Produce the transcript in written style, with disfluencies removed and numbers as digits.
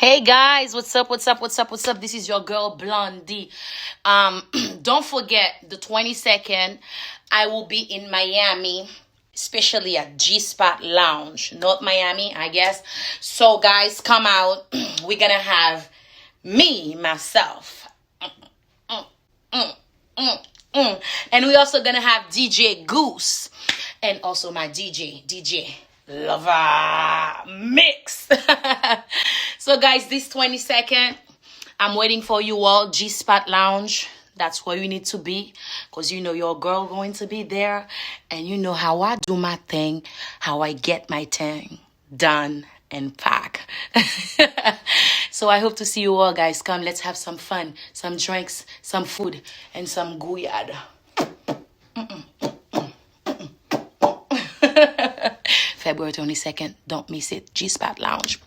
Hey guys, what's up? This is your girl Blondie. Don't forget the 22nd, I will be in Miami, especially at G-Spot Lounge, North Miami, I guess. So guys, come out. We're gonna have me, myself. And we're also gonna have DJ Goose and also my DJ Lover Mix. So guys, this 22nd, I'm waiting for you all. G-Spot Lounge, that's where you need to be, because you know your girl going to be there, and you know how I do my thing, how I get my thing done and pack. So I hope to see you all, guys. Come, let's have some fun, some drinks, some food, and some guyad. February 22nd, don't miss it. G-Spot Lounge.